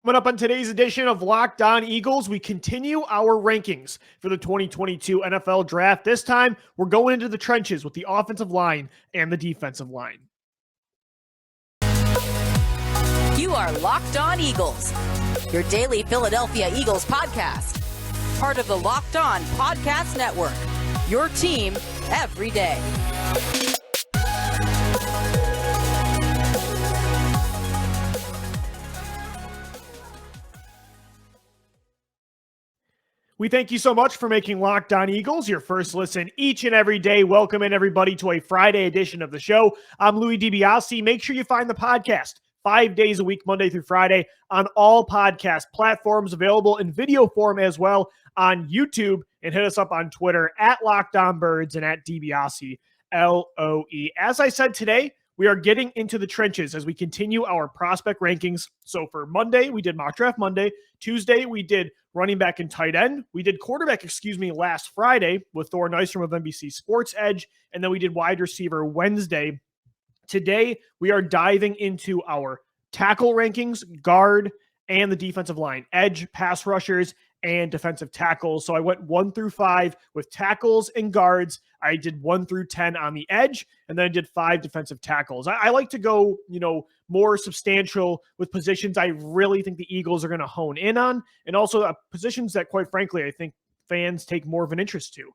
Coming up on today's edition of Locked On Eagles, we continue our rankings for the 2022 NFL Draft. This time, we're going into the trenches with the offensive line and the defensive line. You are Locked On Eagles, your daily Philadelphia Eagles podcast. Part of the Locked On Podcast Network, your team every day. We thank you so much for making Locked On Eagles your first listen each and every day. Welcome in, everybody, to a Friday edition of the show. I'm Louie DiBiase. Make sure you find the podcast 5 days a week, Monday through Friday, on all podcast platforms, available in video form as well on YouTube, and hit us up on Twitter at Locked On Birds and at DiBiase, LOE. As I said today, we are getting into the trenches as we continue our prospect rankings. So for Monday, we did Mock Draft Monday. Tuesday, we did running back and tight end. We did quarterback, last Friday with Thor Nystrom of NBC Sports Edge. And then we did wide receiver Wednesday. Today, we are diving into our tackle rankings, guard, and the defensive line, edge, pass rushers, and defensive tackles. So I went 1 through 5 with tackles and guards. I did 1 through 10 on the edge, and then I did 5 defensive tackles. I like to go, more substantial with positions I really think the Eagles are going to hone in on, and also positions that, quite frankly, I think fans take more of an interest to.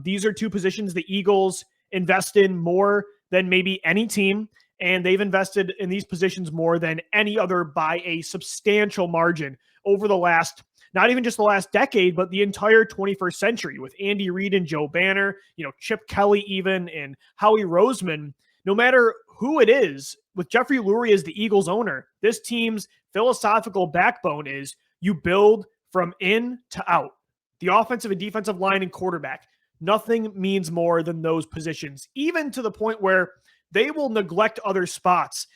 These are two positions the Eagles invest in more than maybe any team, and they've invested in these positions more than any other by a substantial margin over the last, not even just the last decade, but the entire 21st century, with Andy Reid and Joe Banner, Chip Kelly even, and Howie Roseman. No matter who it is, with Jeffrey Lurie as the Eagles owner, this team's philosophical backbone is you build from in to out. The offensive and defensive line and quarterback, nothing means more than those positions, even to the point where they will neglect other spots,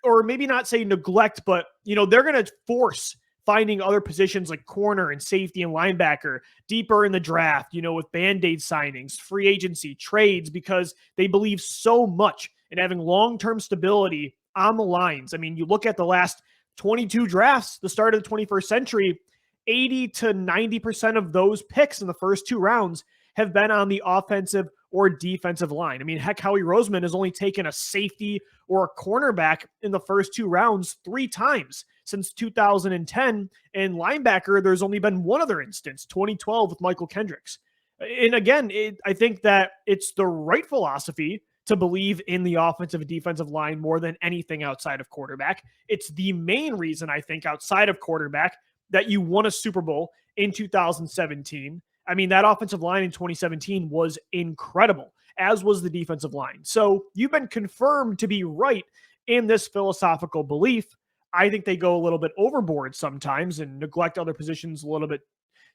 or maybe not say neglect, but they're going to force finding other positions like corner and safety and linebacker deeper in the draft, with Band-Aid signings, free agency, trades, because they believe so much in having long-term stability on the lines. I mean, you look at the last 22 drafts, the start of the 21st century, 80 to 90% of those picks in the first 2 rounds have been on the offensive or defensive line. I mean, heck, Howie Roseman has only taken a safety or a cornerback in the first 2 rounds 3 times since 2010. And linebacker, there's only been one other instance, 2012 with Michael Kendricks. And again, I think that it's the right philosophy to believe in the offensive and defensive line more than anything outside of quarterback. It's the main reason, I think, outside of quarterback, that you won a Super Bowl in 2017. I mean, that offensive line in 2017 was incredible, as was the defensive line. So you've been confirmed to be right in this philosophical belief. I think they go a little bit overboard sometimes and neglect other positions a little bit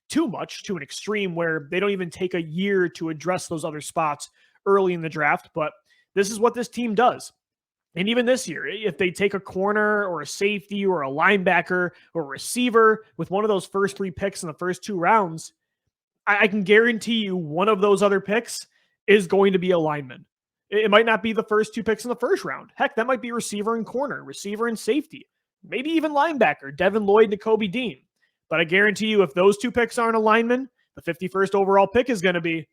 too much, to an extreme where they don't even take a year to address those other spots early in the draft. But this is what this team does. And even this year, if they take a corner or a safety or a linebacker or a receiver with one of those first 3 picks in the first 2 rounds, I can guarantee you one of those other picks is going to be a lineman. It might not be the first 2 picks in the first round. Heck, that might be receiver and corner, receiver and safety, maybe even linebacker, Devin Lloyd, Nakobe Dean. But I guarantee you, if those 2 picks aren't a lineman, the 51st overall pick is going to be.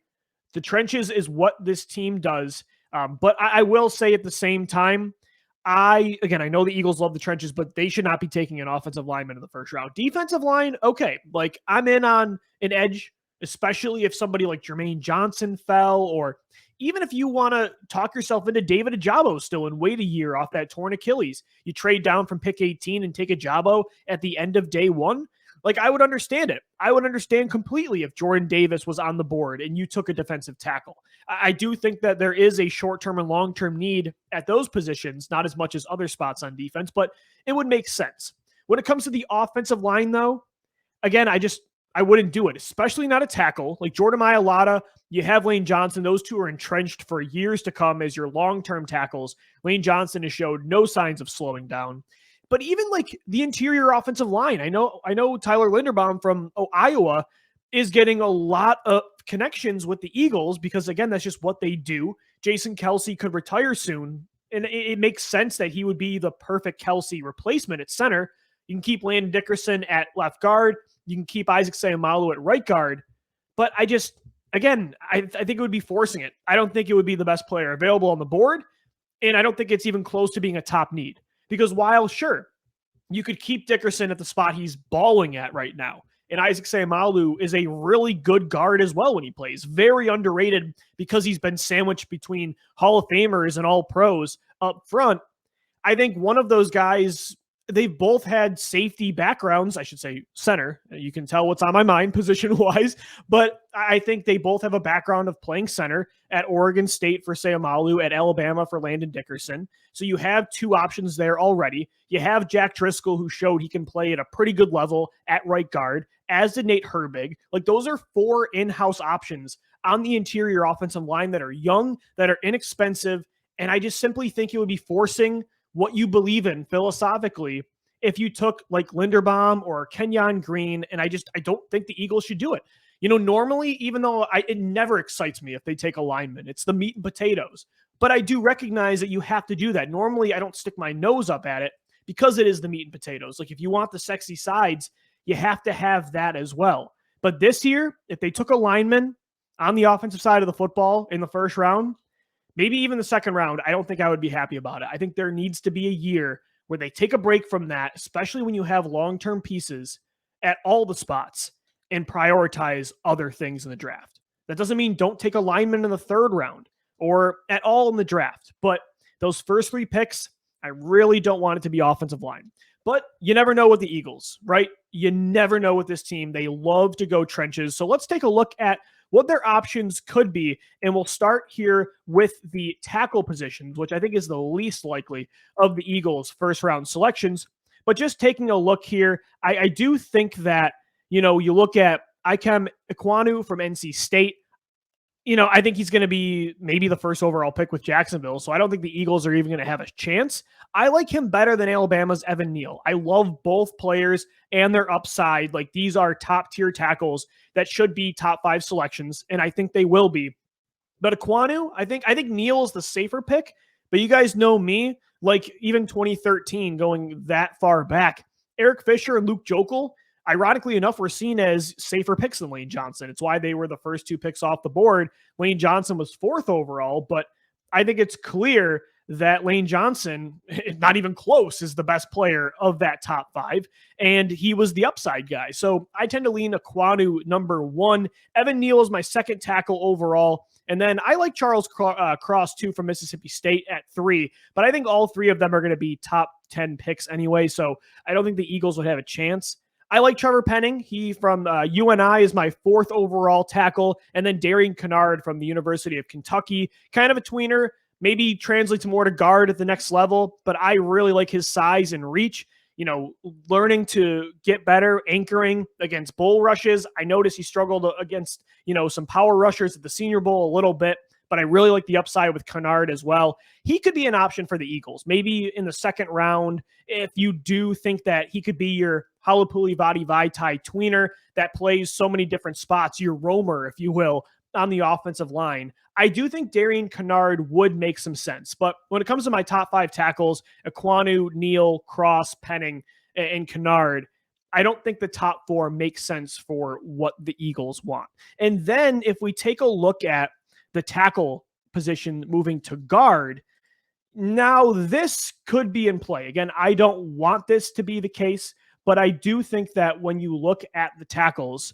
The trenches is what this team does. But I will say at the same time, I know the Eagles love the trenches, but they should not be taking an offensive lineman in the first round. Defensive line, okay. Like, I'm in on an edge, especially if somebody like Jermaine Johnson fell, or even if you want to talk yourself into David Ajabo still and wait a year off that torn Achilles. You trade down from pick 18 and take Ajabo at the end of day 1. Like, I would understand it. I would understand completely if Jordan Davis was on the board and you took a defensive tackle. I do think that there is a short-term and long-term need at those positions, not as much as other spots on defense, but it would make sense. When it comes to the offensive line, though, again, I wouldn't do it, especially not a tackle. Like Jordan Mailata, you have Lane Johnson. Those two are entrenched for years to come as your long-term tackles. Lane Johnson has showed no signs of slowing down. But even like the interior offensive line, I know Tyler Linderbaum from Iowa is getting a lot of connections with the Eagles because, again, that's just what they do. Jason Kelce could retire soon, and it makes sense that he would be the perfect Kelce replacement at center. You can keep Landon Dickerson at left guard. You can keep Isaac Seumalo at right guard. But I think it would be forcing it. I don't think it would be the best player available on the board. And I don't think it's even close to being a top need. Because while, sure, you could keep Dickerson at the spot he's balling at right now, and Isaac Seumalo is a really good guard as well when he plays. Very underrated because he's been sandwiched between Hall of Famers and all pros up front. I think one of those guys, they've both had safety backgrounds, I should say center. You can tell what's on my mind position-wise, but I think they both have a background of playing center at Oregon State for Seumalo, at Alabama for Landon Dickerson. So you have two options there already. You have Jack Driscoll, who showed he can play at a pretty good level at right guard, as did Nate Herbig. Like, those are four in-house options on the interior offensive line that are young, that are inexpensive, and I just simply think it would be forcing what you believe in philosophically if you took like Linderbaum or Kenyon Green, and I don't think the Eagles should do it. Normally, even though it never excites me if they take a lineman, it's the meat and potatoes. But I do recognize that you have to do that. Normally, I don't stick my nose up at it because it is the meat and potatoes. Like, if you want the sexy sides, you have to have that as well. But this year, if they took a lineman on the offensive side of the football in the first round, maybe even the second round, I don't think I would be happy about it. I think there needs to be a year where they take a break from that, especially when you have long-term pieces at all the spots, and prioritize other things in the draft. That doesn't mean don't take a lineman in the third round or at all in the draft, but those first three picks, I really don't want it to be offensive line. But you never know with the Eagles, right? You never know with this team. They love to go trenches. So let's take a look at what their options could be. And we'll start here with the tackle positions, which I think is the least likely of the Eagles' first round selections. But just taking a look here, I do think that, you look at Ikem Ekwonu from NC State. I think he's going to be maybe the first overall pick with Jacksonville. So I don't think the Eagles are even going to have a chance. I like him better than Alabama's Evan Neal. I love both players and their upside. Like, these are top tier tackles that should be top 5 selections, and I think they will be. But Ekwonu, I think Neal is the safer pick. But you guys know me, like, even 2013, going that far back, Eric Fisher and Luke Jokel, ironically enough, were seen as safer picks than Lane Johnson. It's why they were the first 2 picks off the board. Lane Johnson was 4th overall, but I think it's clear that Lane Johnson, not even close, is the best player of that top 5, and he was the upside guy. So I tend to lean Ekwonu number 1. Evan Neal is my second tackle overall, and then I like Charles Cross, too, from Mississippi State at 3, but I think all 3 of them are going to be top 10 picks anyway, so I don't think the Eagles would have a chance. I like Trevor Penning. He from UNI is my 4th overall tackle. And then Darian Kennard from the University of Kentucky. Kind of a tweener. Maybe translates more to guard at the next level. But I really like his size and reach. Learning to get better anchoring against bull rushes. I noticed he struggled against, some power rushers at the Senior Bowl a little bit. But I really like the upside with Kennard as well. He could be an option for the Eagles, maybe in the second round, if you do think that he could be your Halapuli Vadi Vaitai tweener that plays so many different spots, your roamer, if you will, on the offensive line. I do think Darian Kennard would make some sense. But when it comes to my top 5 tackles, Ekwonu, Neal, Cross, Penning, and Kennard, I don't think the top 4 make sense for what the Eagles want. And then if we take a look at the tackle position moving to guard, now this could be in play. Again, I don't want this to be the case, but I do think that when you look at the tackles,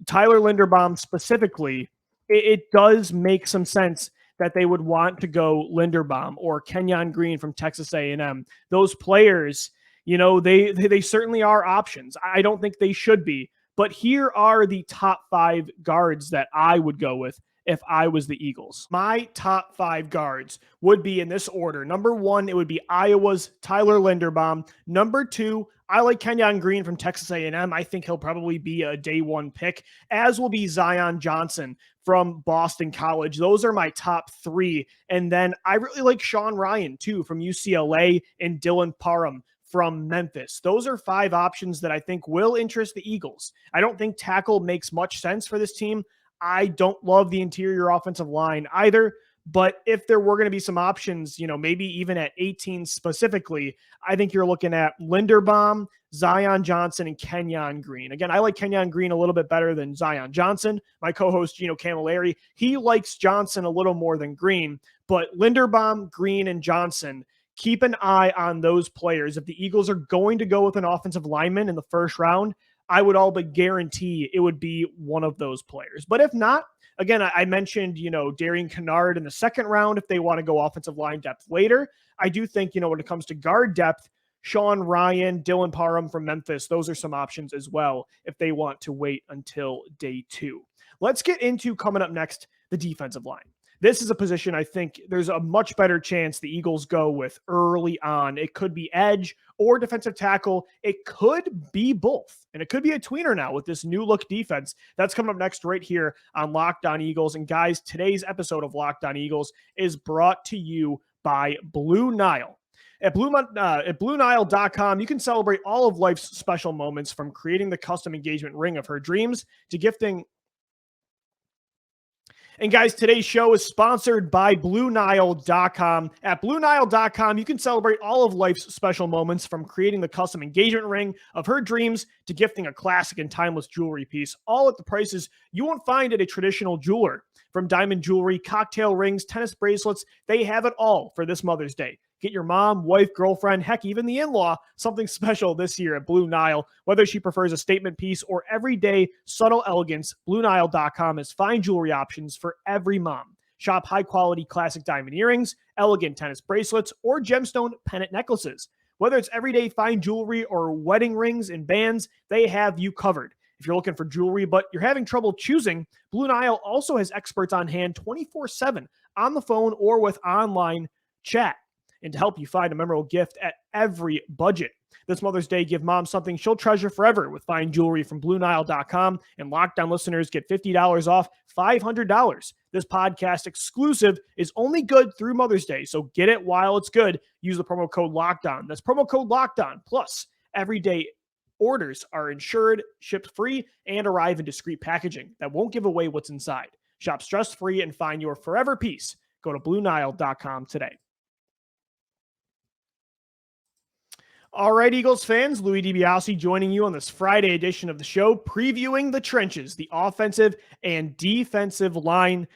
Tyler Linderbaum specifically, it does make some sense that they would want to go Linderbaum or Kenyon Green from Texas A&M. Those players, they certainly are options. I don't think they should be, but here are the top 5 guards that I would go with if I was the Eagles. My top 5 guards would be in this order. Number 1, it would be Iowa's Tyler Linderbaum. Number 2, I like Kenyon Green from Texas A&M. I think he'll probably be a day 1 pick, as will be Zion Johnson from Boston College. Those are my top 3. And then I really like Sean Ryan, too, from UCLA, and Dylan Parham from Memphis. Those are 5 options that I think will interest the Eagles. I don't think tackle makes much sense for this team. I don't love the interior offensive line either, but if there were going to be some options, maybe even at 18 specifically, I think you're looking at Linderbaum, Zion Johnson and Kenyon Green. Again, I like Kenyon Green a little bit better than Zion Johnson. My co-host, Gino Camilleri, he likes Johnson a little more than Green, but Linderbaum, Green, and Johnson, keep an eye on those players. If the Eagles are going to go with an offensive lineman in the first round, I would all but guarantee it would be one of those players. But if not, again, I mentioned, Darian Kennard in the second round if they want to go offensive line depth later. I do think, when it comes to guard depth, Sean Ryan, Dylan Parham from Memphis, those are some options as well if they want to wait until day 2. Let's get into, coming up next, the defensive line. This is a position I think there's a much better chance the Eagles go with early on. It could be edge or defensive tackle. It could be both. And it could be a tweener now with this new look defense. That's coming up next right here on Locked On Eagles. And guys, today's episode of Locked On Eagles is brought to you by Blue Nile. At BlueNile.com, you can celebrate all of life's special moments, from creating the custom engagement ring of her dreams to gifting. And guys, today's show is sponsored by BlueNile.com. At BlueNile.com, you can celebrate all of life's special moments, from creating the custom engagement ring of her dreams to gifting a classic and timeless jewelry piece, all at the prices you won't find at a traditional jeweler. From diamond jewelry, cocktail rings, tennis bracelets, they have it all for this Mother's Day. Get your mom, wife, girlfriend, heck, even the in-law, something special this year at Blue Nile. Whether she prefers a statement piece or everyday subtle elegance, BlueNile.com has fine jewelry options for every mom. Shop high-quality classic diamond earrings, elegant tennis bracelets, or gemstone pendant necklaces. Whether it's everyday fine jewelry or wedding rings and bands, they have you covered. If you're looking for jewelry but you're having trouble choosing, Blue Nile also has experts on hand 24/7 on the phone or with online chat, and to help you find a memorable gift at every budget. This Mother's Day, give mom something she'll treasure forever with fine jewelry from BlueNile.com, and Lockdown listeners get $50 off $500. This podcast exclusive is only good through Mother's Day, so get it while it's good. Use the promo code LOCKDOWN. That's promo code LOCKDOWN. Plus, everyday orders are insured, shipped free, and arrive in discreet packaging that won't give away what's inside. Shop stress-free and find your forever piece. Go to BlueNile.com today. All right, Eagles fans, Louie DiBiase joining you on this Friday edition of the show, previewing the trenches, the offensive and defensive line.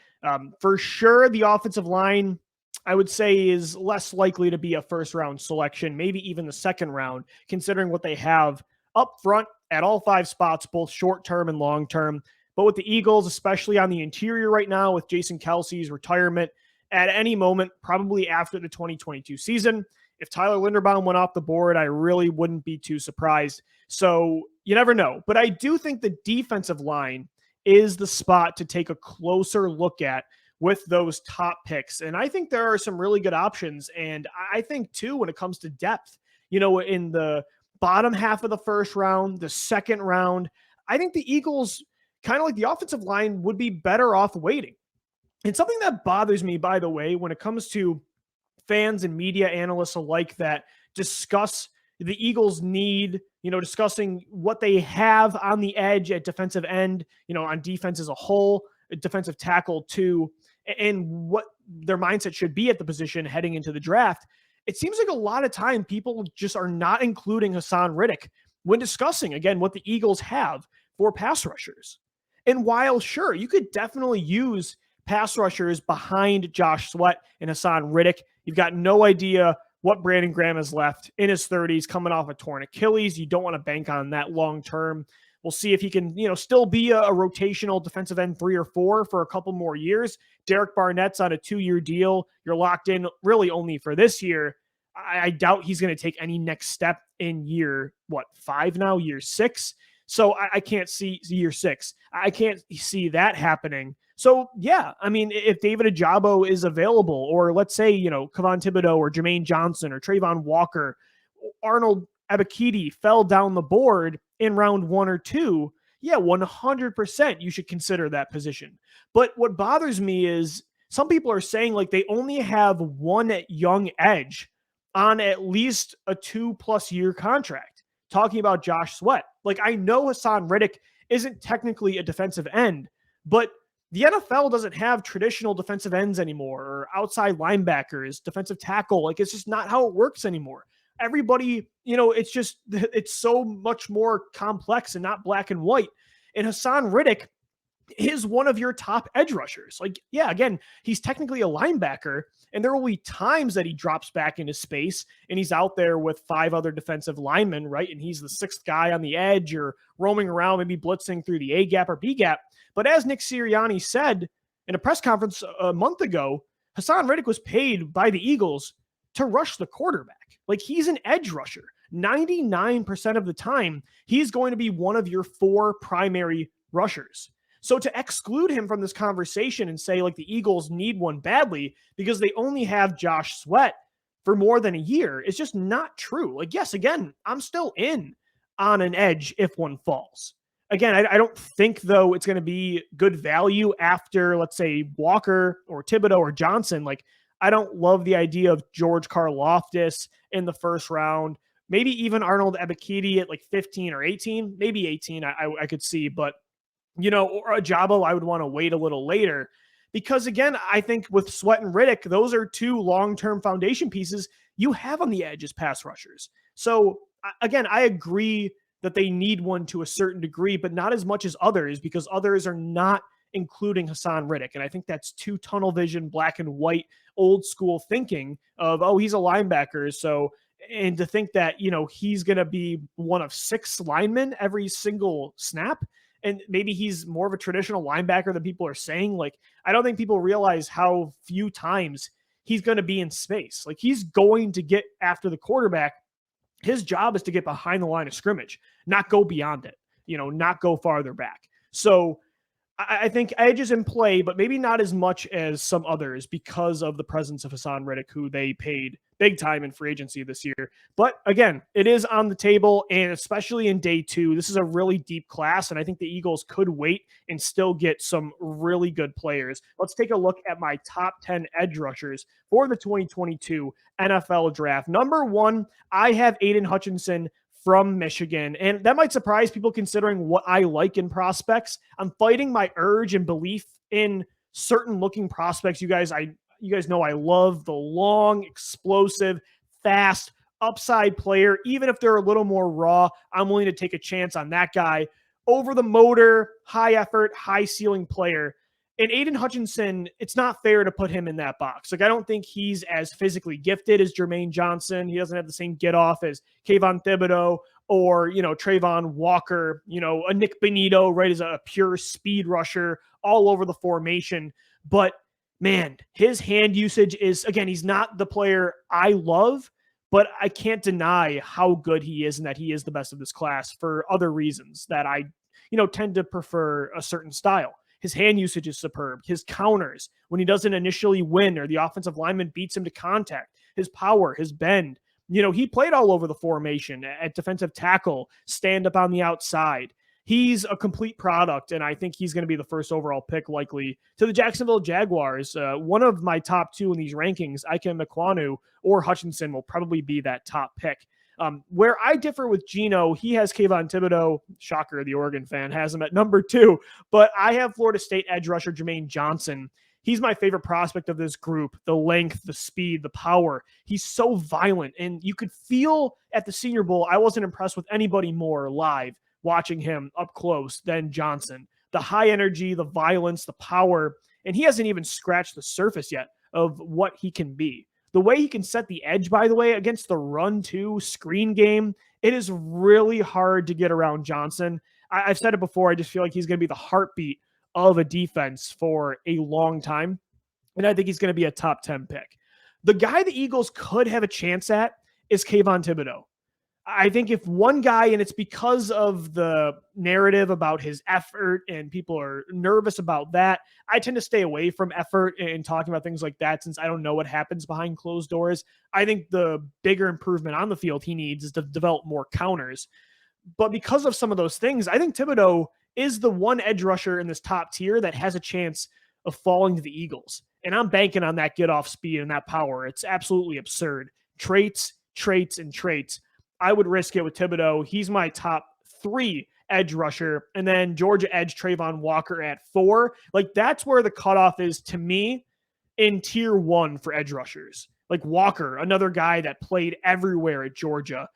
For sure, the offensive line, I would say, is less likely to be a first-round selection, maybe even the second round, considering what they have up front at all 5 spots, both short-term and long-term. But with the Eagles, especially on the interior right now, with Jason Kelce's retirement at any moment, probably after the 2022 season, if Tyler Linderbaum went off the board, I really wouldn't be too surprised. So you never know. But I do think the defensive line is the spot to take a closer look at with those top picks. And I think there are some really good options. And I think, too, when it comes to depth, in the bottom half of the first round, the second round, I think the Eagles, kind of like the offensive line, would be better off waiting. And something that bothers me, by the way, when it comes to fans and media analysts alike that discuss the Eagles' need, discussing what they have on the edge at defensive end, on defense as a whole, defensive tackle too, and what their mindset should be at the position heading into the draft. It seems like a lot of time people just are not including Hassan Riddick when discussing, again, what the Eagles have for pass rushers. And while, sure, you could definitely use pass rushers behind Josh Sweat and Hassan Riddick, you've got no idea what Brandon Graham has left in his 30s, coming off a torn Achilles. You don't want to bank on that long term. We'll see if he can, still be a rotational defensive end 3 or 4 for a couple more years. Derek Barnett's on a 2-year deal. You're locked in really only for this year. I doubt he's going to take any next step in year 5 now, year 6. So I can't see year 6. I can't see that happening. So, yeah, I mean, if David Ajabo is available, or let's say, Kayvon Thibodeaux or Jermaine Johnson or Travon Walker, Arnold Ebiketie fell down the board in round 1 or 2, yeah, 100% you should consider that position. But what bothers me is some people are saying like they only have one young edge on at least a 2+ year contract, talking about Josh Sweat. Like, I know Hassan Riddick isn't technically a defensive end, but the NFL doesn't have traditional defensive ends anymore, or outside linebackers, defensive tackle. Like, it's just not how it works anymore. everybody, it's so much more complex and not black and white. And Hassan Riddick is one of your top edge rushers. Like, yeah, again, he's technically a linebacker, and there will be times that he drops back into space and he's out there with 5 other defensive linemen, right? And he's the 6th guy on the edge or roaming around, maybe blitzing through the A gap or B gap. But as Nick Sirianni said in a press conference a month ago, Hassan Riddick was paid by the Eagles to rush the quarterback. Like, he's an edge rusher. 99% of the time, he's going to be one of your 4 primary rushers. So to exclude him from this conversation and say, like, the Eagles need one badly because they only have Josh Sweat for more than a year is just not true. Like, yes, again, I'm still in on an edge if one falls. Again, I don't think, though, it's going to be good value after, let's say, Walker or Thibodeaux or Johnson. Like, I don't love the idea of George Karlaftis in the first round. Maybe even Arnold Ebiketie at like 15 or 18, maybe 18, I could see. But or a Jabo, I would want to wait a little later because, again, I think with Sweat and Riddick, those are 2 long-term foundation pieces you have on the edge as pass rushers. So, again, I agree that they need one to a certain degree, but not as much as others because others are not including Hassan Riddick. And I think that's too tunnel vision, black and white, old school thinking of, oh, he's a linebacker. So, and to think that, he's going to be one of 6 linemen every single snap. And maybe he's more of a traditional linebacker than people are saying. Like, I don't think people realize how few times he's going to be in space. Like, he's going to get after the quarterback. His job is to get behind the line of scrimmage, not go beyond it, not go farther back. So I think edge is in play, but maybe not as much as some others because of the presence of Hassan Riddick, who they paid big time in free agency this year. But again, it is on the table, and especially in day 2, this is a really deep class, and I think the Eagles could wait and still get some really good players. Let's take a look at my top 10 edge rushers for the 2022 NFL Draft. Number 1, I have Aidan Hutchinson from Michigan. And that might surprise people considering what I like in prospects. I'm fighting my urge and belief in certain looking prospects. You guys know I love the long, explosive, fast, upside player. Even if they're a little more raw, I'm willing to take a chance on that guy over the motor, high effort, high ceiling player. And Aidan Hutchinson, it's not fair to put him in that box. Like, I don't think he's as physically gifted as Jermaine Johnson. He doesn't have the same get off as Kayvon Thibodeaux or, Travon Walker, a Nick Bonito, right, as a pure speed rusher all over the formation. But man, his hand usage is, again, he's not the player I love, but I can't deny how good he is and that he is the best of this class for other reasons that I, tend to prefer a certain style. His hand usage is superb. His counters, when he doesn't initially win or the offensive lineman beats him to contact, his power, his bend. He played all over the formation at defensive tackle, stand up on the outside. He's a complete product, and I think he's going to be the first overall pick likely to the Jacksonville Jaguars. One of my top 2 in these rankings, Ikem Ekwonu or Hutchinson, will probably be that top pick. Where I differ with Gino, he has Kayvon Thibodeaux, shocker, the Oregon fan, has him at number 2, but I have Florida State edge rusher Jermaine Johnson. He's my favorite prospect of this group, the length, the speed, the power. He's so violent, and you could feel at the Senior Bowl, I wasn't impressed with anybody more live watching him up close than Johnson. The high energy, the violence, the power, and he hasn't even scratched the surface yet of what he can be. The way he can set the edge, by the way, against the run-2 screen game, it is really hard to get around Johnson. I've said it before. I just feel like he's going to be the heartbeat of a defense for a long time, and I think he's going to be a top 10 pick. The guy the Eagles could have a chance at is Kayvon Thibodeaux. I think if one guy, and it's because of the narrative about his effort and people are nervous about that, I tend to stay away from effort and talking about things like that since I don't know what happens behind closed doors. I think the bigger improvement on the field he needs is to develop more counters. But because of some of those things, I think Thibodeaux is the one edge rusher in this top tier that has a chance of falling to the Eagles. And I'm banking on that get-off speed and that power. It's absolutely absurd. Traits. I would risk it with Thibodeaux. He's my top 3 edge rusher. And then Georgia edge Travon Walker at 4. Like, that's where the cutoff is to me in tier 1 for edge rushers. Like Walker, another guy that played everywhere at Georgia,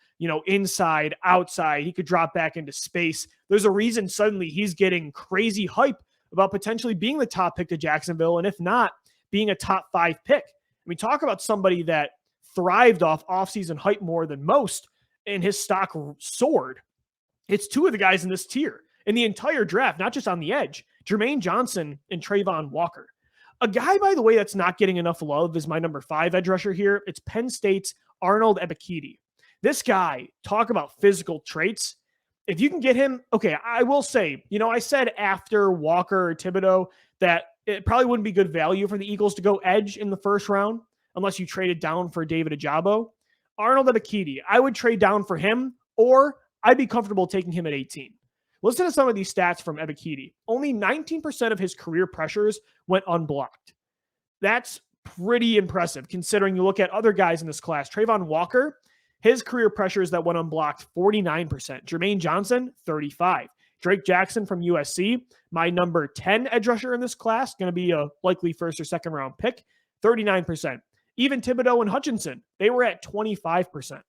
inside, outside, he could drop back into space. There's a reason suddenly he's getting crazy hype about potentially being the top pick to Jacksonville, and if not, being a top 5 pick. I mean, talk about somebody that thrived off offseason hype more than most, and his stock soared. It's two of the guys in this tier in the entire draft, not just on the edge, Jermaine Johnson and Travon Walker. A guy, by the way, that's not getting enough love is my number 5 edge rusher here. It's Penn State's Arnold Ebiketie. This guy, talk about physical traits. If you can get him, okay, I will say, I said after Walker or Thibodeaux that it probably wouldn't be good value for the Eagles to go edge in the first round unless you traded down for David Ojabo. Arnold Ebiketie, I would trade down for him, or I'd be comfortable taking him at 18. Listen to some of these stats from Ebiketie. Only 19% of his career pressures went unblocked. That's pretty impressive considering you look at other guys in this class. Travon Walker, his career pressures that went unblocked, 49%. Jermaine Johnson, 35%. Drake Jackson from USC, my number 10 edge rusher in this class, going to be a likely first or second round pick, 39%. Even Thibodeaux and Hutchinson, they were at 25%.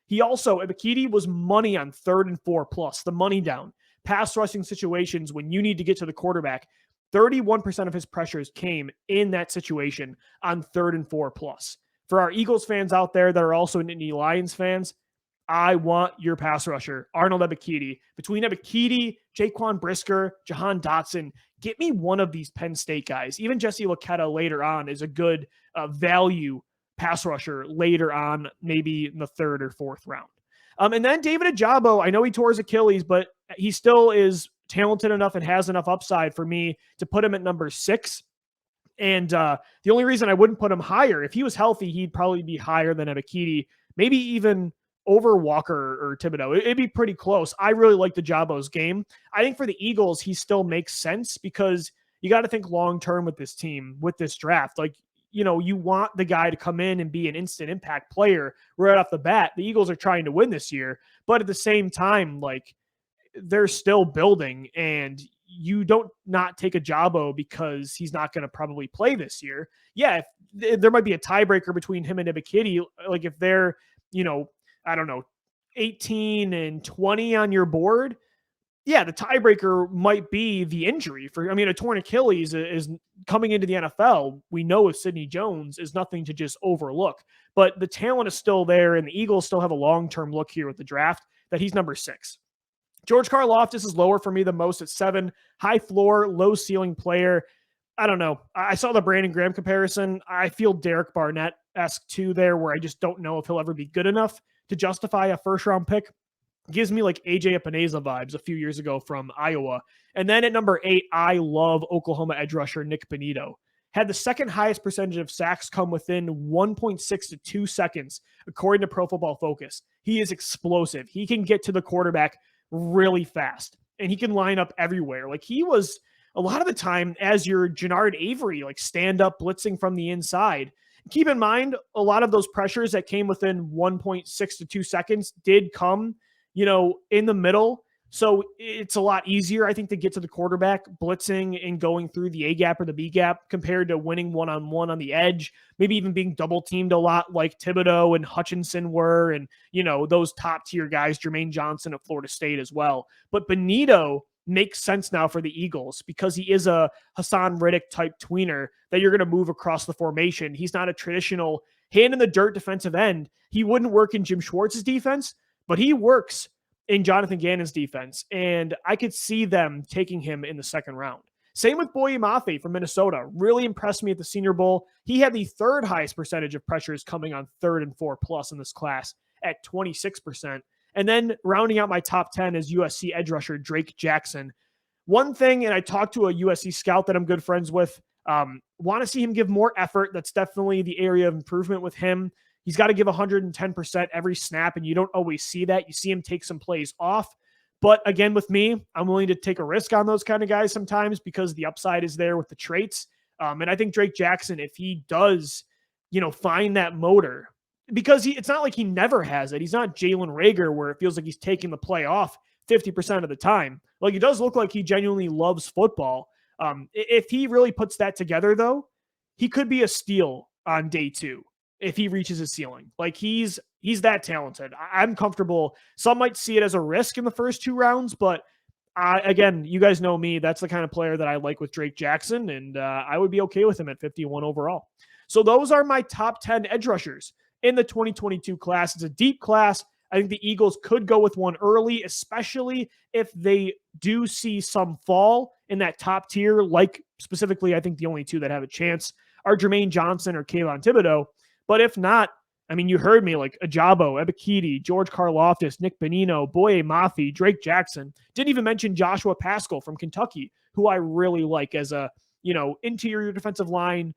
He also, Ebiketie was money on 3rd and 4+, the money down. Pass rushing situations when you need to get to the quarterback, 31% of his pressures came in that situation on 3rd and 4+. For our Eagles fans out there that are also Nittany Lions fans, I want your pass rusher, Arnold Ebiketie. Between Ebiketie, Jaquan Brisker, Jahan Dotson, get me one of these Penn State guys. Even Jesse Luketa later on is a good value pass rusher later on, maybe in the 3rd or 4th round. And then David Ojabo, I know he tore his Achilles, but he still is talented enough and has enough upside for me to put him at number 6. And the only reason I wouldn't put him higher, if he was healthy, he'd probably be higher than Ebiketie, maybe even over Walker or Thibodeaux. It'd be pretty close. I really like Ojabo's game. I think for the Eagles, he still makes sense because you got to think long-term with this team, with this draft. Like, you want the guy to come in and be an instant impact player right off the bat. The Eagles are trying to win this year, but at the same time, like, they're still building, and you don't not take Ojabo because he's not going to probably play this year. Yeah, if there might be a tiebreaker between him and Ebiketie. Like if they're, 18 and 20 on your board, yeah, the tiebreaker might be the injury. A torn Achilles is coming into the NFL. We know with Sidney Jones is nothing to just overlook, but the talent is still there, and the Eagles still have a long-term look here with the draft that he's number 6. George Karlaftis is lower for me than most at 7. High floor, low ceiling player. I don't know. I saw the Brandon Graham comparison. I feel Derek Barnett-esque too there, where I just don't know if he'll ever be good enough to justify a first-round pick. Gives me like AJ Epinesa vibes a few years ago from Iowa. And then at number 8, I love Oklahoma edge rusher Nick Bonito. Had the second highest percentage of sacks come within 1.6 to 2 seconds, according to Pro Football Focus. He is explosive. He can get to the quarterback really fast, and he can line up everywhere. Like he was a lot of the time as your Jannard Avery, like stand up blitzing from the inside. Keep in mind, a lot of those pressures that came within 1.6 to 2 seconds did come, in the middle. So it's a lot easier, I think, to get to the quarterback blitzing and going through the A gap or the B gap compared to winning one-on-one on the edge, maybe even being double teamed a lot like Thibodeaux and Hutchinson were. And, those top tier guys, Jermaine Johnson at Florida State as well. But Bonito makes sense now for the Eagles because he is a Hassan Riddick type tweener that you're going to move across the formation. He's not a traditional hand in the dirt defensive end. He wouldn't work in Jim Schwartz's defense, but he works in Jonathan Gannon's defense, and I could see them taking him in the second round. Same with Boye Mafe from Minnesota. Really impressed me at the Senior Bowl. He had the 3rd highest percentage of pressures coming on 3rd and 4+ in this class at 26%. And then rounding out my top 10 is USC edge rusher Drake Jackson. One thing, and I talked to a USC scout that I'm good friends with, want to see him give more effort. That's definitely the area of improvement with him. He's got to give 110% every snap, and you don't always see that. You see him take some plays off. But again, with me, I'm willing to take a risk on those kind of guys sometimes because the upside is there with the traits. And I think Drake Jackson, if he does, find that motor, because it's not like he never has it. He's not Jalen Reagor where it feels like he's taking the play off 50% of the time. Like, it does look like he genuinely loves football. If he really puts that together, though, he could be a steal on day 2. if he reaches his ceiling. Like he's that talented. I'm comfortable. Some might see it as a risk in the first 2 rounds, but again, you guys know me. That's the kind of player that I like with Drake Jackson, and I would be okay with him at 51 overall. So those are my top 10 edge rushers in the 2022 class. It's a deep class. I think the Eagles could go with one early, especially if they do see some fall in that top tier. Like specifically, I think the only 2 that have a chance are Jermaine Johnson or Kayvon Thibodeaux. But if not, I mean, you heard me, like Ajabo, Ebiketie, George Karlaftis, Nick Bonino, Boye Mafe, Drake Jackson. Didn't even mention Joshua Pascal from Kentucky, who I really like as a, interior defensive line,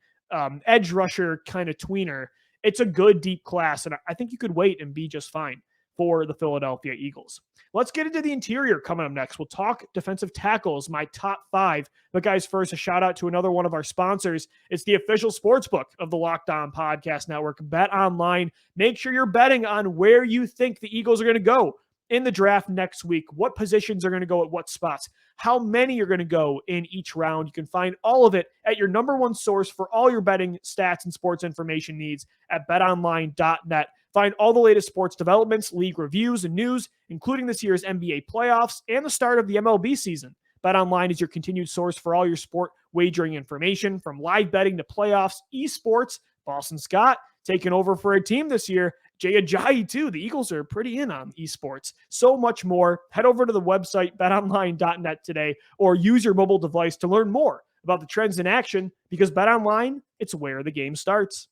edge rusher kind of tweener. It's a good deep class, and I think you could wait and be just fine for the Philadelphia Eagles. Let's get into the interior coming up next. We'll talk defensive tackles, my top 5. But guys, first, a shout out to another one of our sponsors. It's the official sportsbook of the Locked On Podcast Network, Bet Online. Make sure you're betting on where you think the Eagles are going to go in the draft next week, what positions are going to go at what spots, how many are going to go in each round. You can find all of it at your number one source for all your betting stats and sports information needs at betonline.net. Find all the latest sports developments, league reviews, and news, including this year's NBA playoffs and the start of the MLB season. BetOnline is your continued source for all your sport wagering information, from live betting to playoffs, esports. Boston Scott taking over for a team this year. Jay Ajayi, too. The Eagles are pretty in on esports. So much more. Head over to the website, betonline.net today, or use your mobile device to learn more about the trends in action, because BetOnline, it's where the game starts.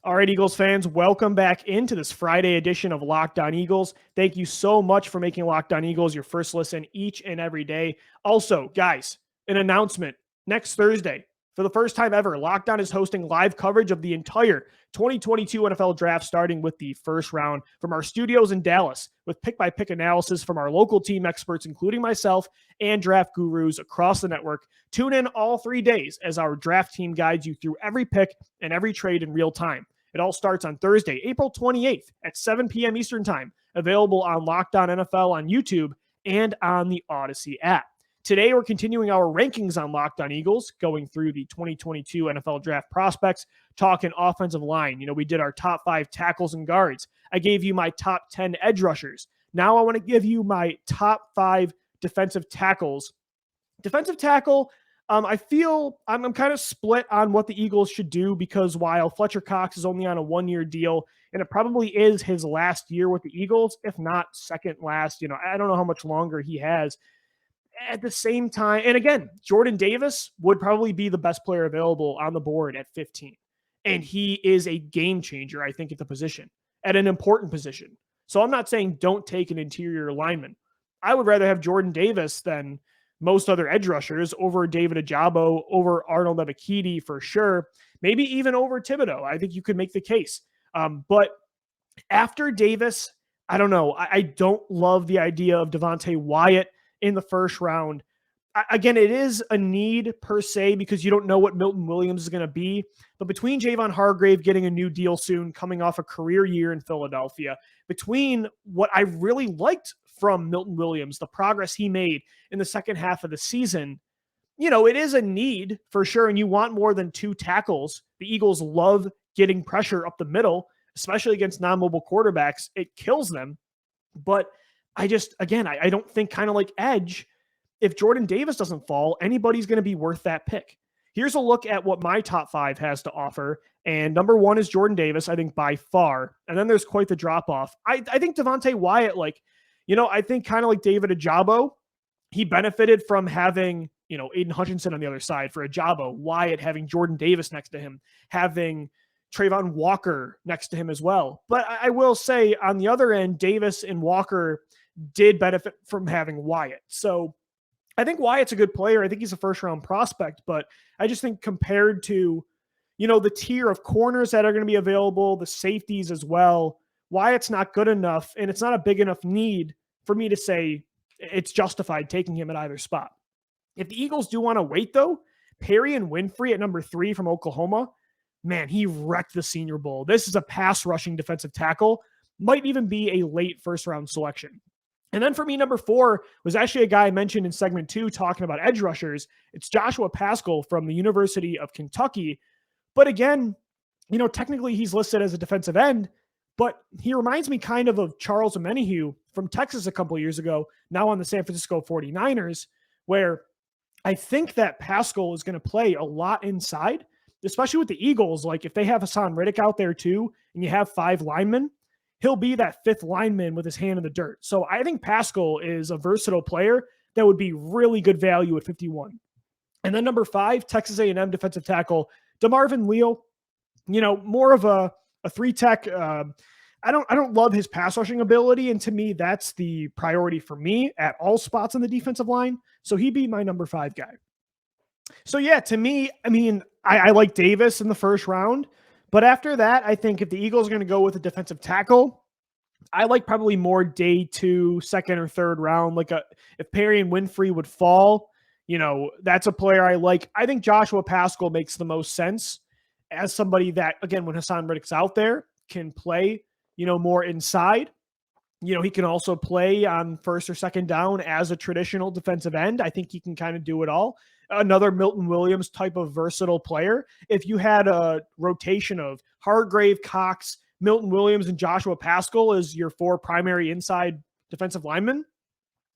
All right, Eagles fans, welcome back into this Friday edition of Locked On Eagles. Thank you so much for making Locked On Eagles your first listen each and every day. Also, guys, an announcement. Next Thursday, for the first time ever, Locked On is hosting live coverage of the entire 2022 NFL Draft, starting with the first round from our studios in Dallas, with pick-by-pick analysis from our local team experts, including myself and draft gurus across the network. Tune in all 3 days as our draft team guides you through every pick and every trade in real time. It all starts on Thursday, April 28th at 7 p.m. Eastern Time, available on Locked On NFL on YouTube and on the Odyssey app. Today, we're continuing our rankings on Locked On Eagles, going through the 2022 NFL Draft prospects, talking offensive line. We did our top 5 tackles and guards. I gave you my top 10 edge rushers. Now I want to give you my top 5 defensive tackles. Defensive tackle, I feel I'm kind of split on what the Eagles should do, because while Fletcher Cox is only on a 1-year deal, and it probably is his last year with the Eagles, if not second last, I don't know how much longer he has. At the same time, and again, Jordan Davis would probably be the best player available on the board at 15. And he is a game changer, I think, at the position, at an important position. So I'm not saying don't take an interior lineman. I would rather have Jordan Davis than most other edge rushers, over David Ajabo, over Arnold Ebiketie for sure, maybe even over Thibodeaux. I think you could make the case. But after Davis, I don't know. I don't love the idea of Devontae Wyatt in the first round. Again, it is a need per se, because you don't know what Milton Williams is going to be. But between Javon Hargrave getting a new deal soon, coming off a career year in Philadelphia, between what I really liked from Milton Williams, the progress he made in the second half of the season, it is a need for sure. And you want more than 2 tackles. The Eagles love getting pressure up the middle, especially against non-mobile quarterbacks. It kills them. But I don't think, kind of like edge, if Jordan Davis doesn't fall, anybody's going to be worth that pick. Here's a look at what my top 5 has to offer. And number 1 is Jordan Davis, I think, by far. And then there's quite the drop-off. I think Devontae Wyatt, I think kind of like David Ajabo, he benefited from having, Aidan Hutchinson on the other side for Ajabo, Wyatt having Jordan Davis next to him, having Travon Walker next to him as well. But I will say, on the other end, Davis and Walker did benefit from having Wyatt. So I think Wyatt's a good player. I think he's a first-round prospect, but I just think compared to, the tier of corners that are going to be available, the safeties as well, Wyatt's not good enough, and it's not a big enough need for me to say it's justified taking him at either spot. If the Eagles do want to wait, though, Perrion Winfrey at number 3 from Oklahoma, man, he wrecked the Senior Bowl. This is a pass-rushing defensive tackle, might even be a late first-round selection. And then for me, number 4 was actually a guy I mentioned in segment 2 talking about edge rushers. It's Joshua Pascal from the University of Kentucky, But again, technically he's listed as a defensive end, but he reminds me kind of Charles Omenihu from Texas a couple of years ago, now on the San Francisco 49ers, where I think that Pascal is going to play a lot inside, especially with the Eagles. Like if they have Hassan Riddick out there too, and you have 5 linemen, he'll be that 5th lineman with his hand in the dirt. So I think Pascal is a versatile player that would be really good value at 51. And then number 5, Texas A&M defensive tackle, DeMarvin Leal, more of a 3-tech. I don't love his pass rushing ability. And to me, that's the priority for me at all spots on the defensive line. So he'd be my number 5 guy. So yeah, to me, I like Davis in the first round, but after that, I think if the Eagles are going to go with a defensive tackle, I like probably more day 2, second or third round. If Perry and Winfrey would fall, that's a player I like. I think Joshua Pascal makes the most sense as somebody that, again, when Hassan Riddick's out there, can play, more inside. He can also play on first or second down as a traditional defensive end. I think he can kind of do it all. Another Milton Williams type of versatile player. If you had a rotation of Hargrave, Cox, Milton Williams, and Joshua Pascal as your 4 primary inside defensive linemen,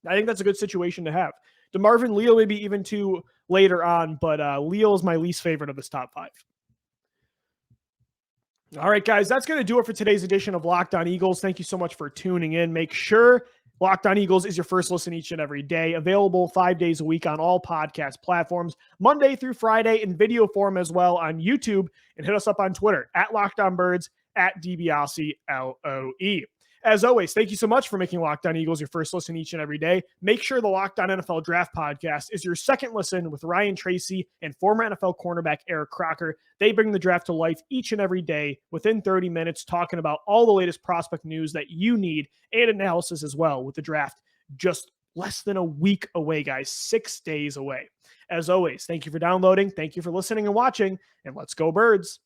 I think that's a good situation to have. DeMarvin Leal maybe even 2 later on, but Leal is my least favorite of this top 5. All right, guys, that's going to do it for today's edition of Locked On Eagles. Thank you so much for tuning in. Make sure Locked On Eagles is your first listen each and every day. Available 5 days a week on all podcast platforms, Monday through Friday in video form as well on YouTube. And hit us up on Twitter at Locked On Birds, at DiBiase LOE. As always, thank you so much for making Locked On Eagles your first listen each and every day. Make sure the Locked On NFL Draft Podcast is your second listen with Ryan Tracy and former NFL cornerback Eric Crocker. They bring the draft to life each and every day within 30 minutes, talking about all the latest prospect news that you need and analysis as well, with the draft just less than a week away, guys, 6 days away. As always, thank you for downloading. Thank you for listening and watching, and let's go Birds.